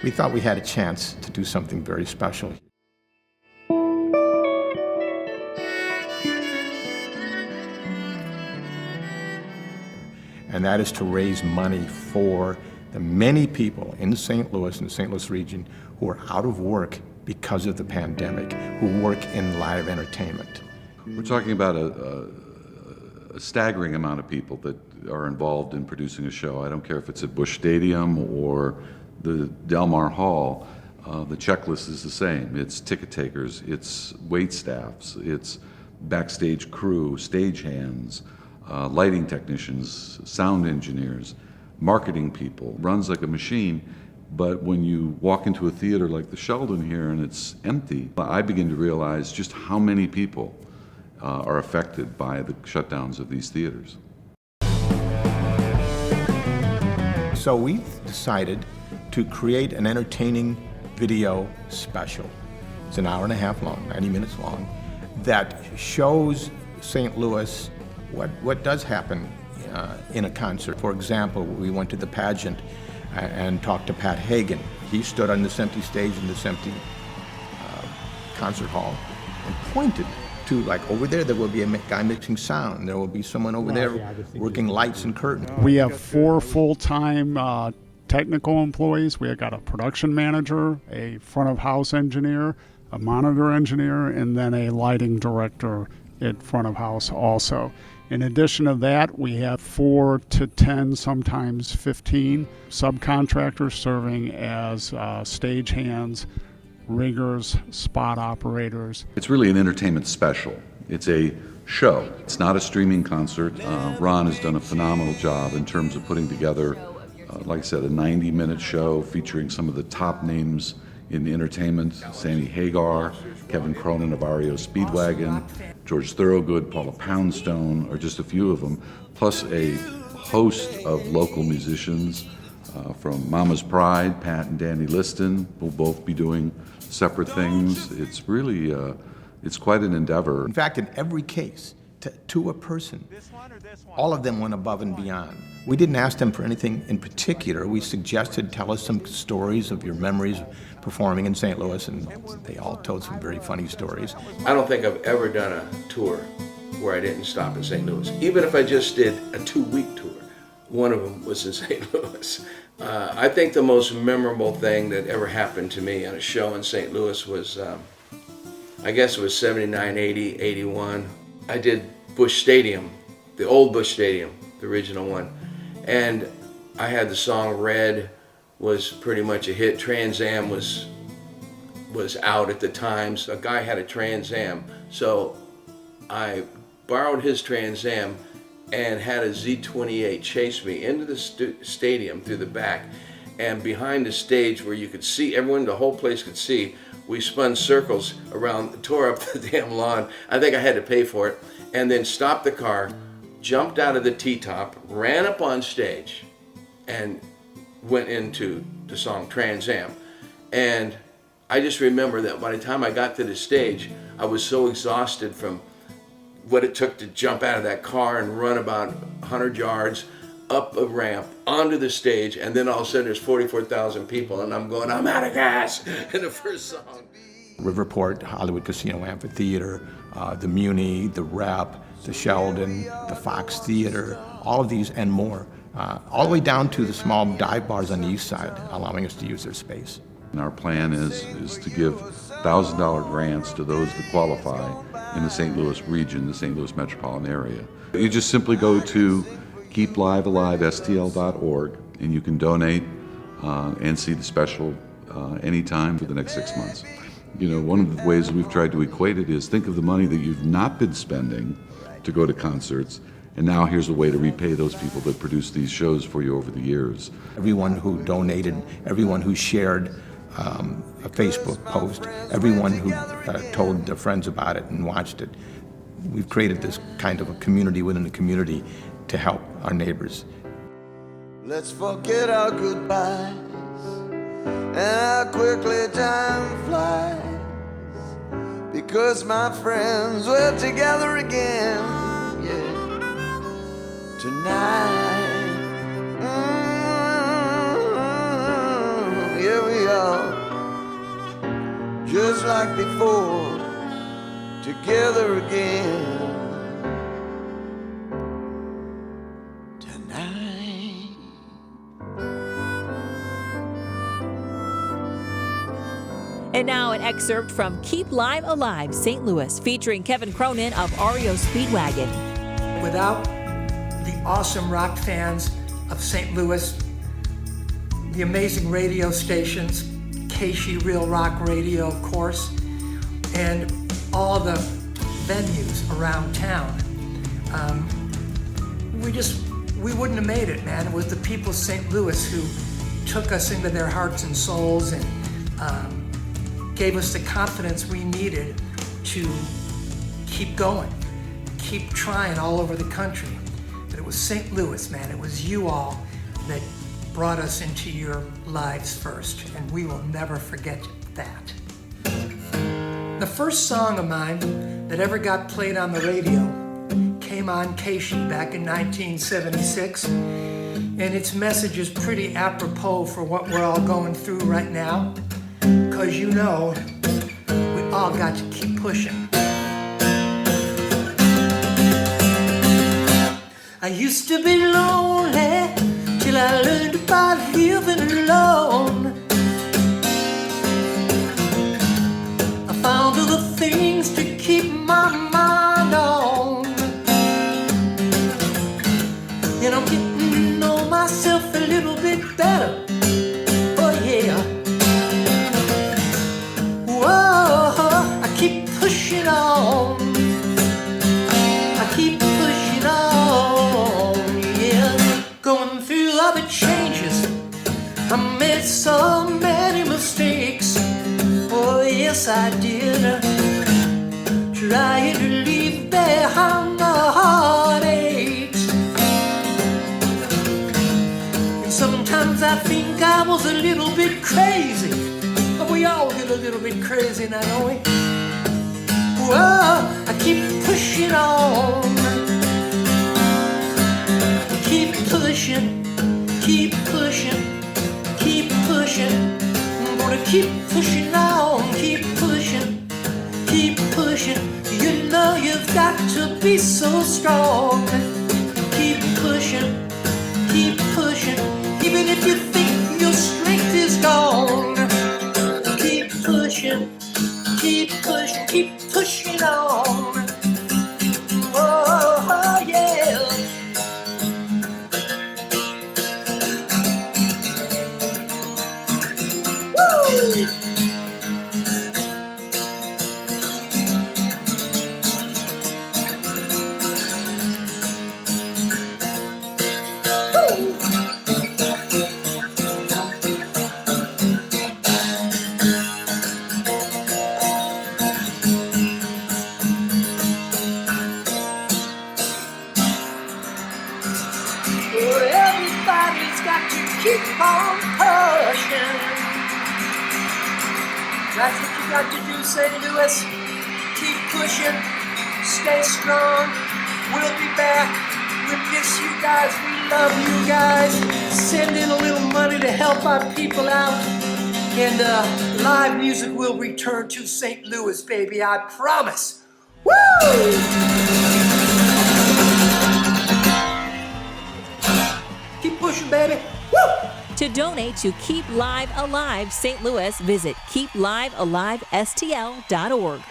we thought we had a chance to do something very special. And that is to raise money for the many people in St. Louis and the St. Louis region who are out of work because of the pandemic, who work in live entertainment. We're talking about a staggering amount of people that are involved in producing a show. I don't care if it's at Busch Stadium or the Del Mar Hall, the checklist is the same. It's ticket takers, it's wait staffs, it's backstage crew, stagehands, lighting technicians, sound engineers, marketing people. Runs like a machine, but when you walk into a theater like the Sheldon here and it's empty, I begin to realize just how many people are affected by the shutdowns of these theaters. So we decided to create an entertaining video special. It's an hour and a half long, 90 minutes long, that shows St. Louis what does happen in a concert. For example, we went to the pageant and talked to Pat Hagan. He stood on this empty stage in this empty concert hall and pointed to, like, over there will be a guy mixing sound. There will be someone over there working lights and curtains. We have 4 full-time technical employees. We have got a production manager, a front of house engineer, a monitor engineer, and then a lighting director at front of house also. In addition to that, we have 4 to 10, sometimes 15 subcontractors serving as stagehands, riggers, spot operators. It's really an entertainment special. It's a show. It's not a streaming concert. Ron has done a phenomenal job in terms of putting together, like I said, a 90-minute show featuring some of the top names in entertainment. Sammy Hagar, Kevin Cronin of REO Speedwagon, George Thorogood, Paula Poundstone are just a few of them, plus a host of local musicians from Mama's Pride. Pat and Danny Liston will both be doing separate things. It's really, it's quite an endeavor. In fact, in every case, to a person, all of them went above and beyond. We didn't ask them for anything in particular. We suggested, tell us some stories of your memories of performing in St. Louis, and they all told some very funny stories. I don't think I've ever done a tour where I didn't stop in St. Louis. Even if I just did a 2-week tour, one of them was in St. Louis. I think the most memorable thing that ever happened to me on a show in St. Louis was, I guess it was 79, 80, 81. I did Busch Stadium, the old Busch Stadium, the original one. And I had the song Red, was pretty much a hit. Trans Am was out at the time. So a guy had a Trans Am. So I borrowed his Trans Am and had a Z28 chase me into the stadium through the back. And behind the stage where you could see, everyone, the whole place could see, we spun circles around, tore up the damn lawn. I think I had to pay for it. And then stopped the car, jumped out of the T-top, ran up on stage, and went into the song Trans Am. And I just remember that by the time I got to the stage, I was so exhausted from what it took to jump out of that car and run about 100 yards up a ramp onto the stage, and then all of a sudden there's 44,000 people, and I'm going, I'm out of gas in the first song. Riverport, Hollywood Casino Amphitheater, the Muni, the Rep, the Sheldon, the Fox Theater, all of these and more, all the way down to the small dive bars on the east side, allowing us to use their space. And our plan is to give $1,000 grants to those that qualify in the St. Louis region, the St. Louis metropolitan area. You just simply go to keeplivealivestl.org and you can donate and see the special anytime for the next 6 months. You know, one of the ways we've tried to equate it is think of the money that you've not been spending to go to concerts, and now here's a way to repay those people that produced these shows for you over the years. Everyone who donated, everyone who shared a Facebook post, everyone who told their friends about it and watched it. We've created this kind of a community within the community to help our neighbors. Let's forget our goodbyes and how quickly time flies, because my friends, we're together again, yeah, tonight. Here we are. like before, together again tonight. And now an excerpt from Keep Live Alive St. Louis, featuring Kevin Cronin of REO Speedwagon. Without the awesome rock fans of St. Louis, the amazing radio stations, KC Real Rock Radio, of course, and all the venues around town, we wouldn't have made it, man. It was the people of St. Louis who took us into their hearts and souls and gave us the confidence we needed to keep going, keep trying all over the country. But it was St. Louis, man. It was you all that brought us into your lives first, and we will never forget that. The first song of mine that ever got played on the radio came on KC back in 1976, and its message is pretty apropos for what we're all going through right now, because you know, we all got to keep pushing. I used to be lonely till I learned about living alone. I found other things to keep my mind on, and I'm getting to know myself a little bit better. Oh yeah. Whoa, I keep pushing on. I keep pushing on, yeah. Going through all the changes, I made so many mistakes. Oh yes, I did. Trying to leave behind the heartaches. And sometimes I think I was a little bit crazy, but we all get a little bit crazy now, don't we? Whoa, I keep pushing on. Keep pushing, keep pushing, keep pushing. I'm gonna keep pushing on, keep pushing, keep pushing. You know you've got to be so strong. Keep pushing, keep pushing. Even if you think your strength is gone. Keep pushing, keep pushing, keep pushing on. Oh yeah. Woo! Everybody's got to keep on pushing. That's what you got to do, St. Louis. Keep pushing. Stay strong. We'll be back. We miss you guys. We love you guys. Send in a little money to help our people out. And live music will return to St. Louis, baby. I promise. Woo! Keep pushing, baby. Woo! To donate to Keep Live Alive St. Louis, visit keeplivealivestl.org.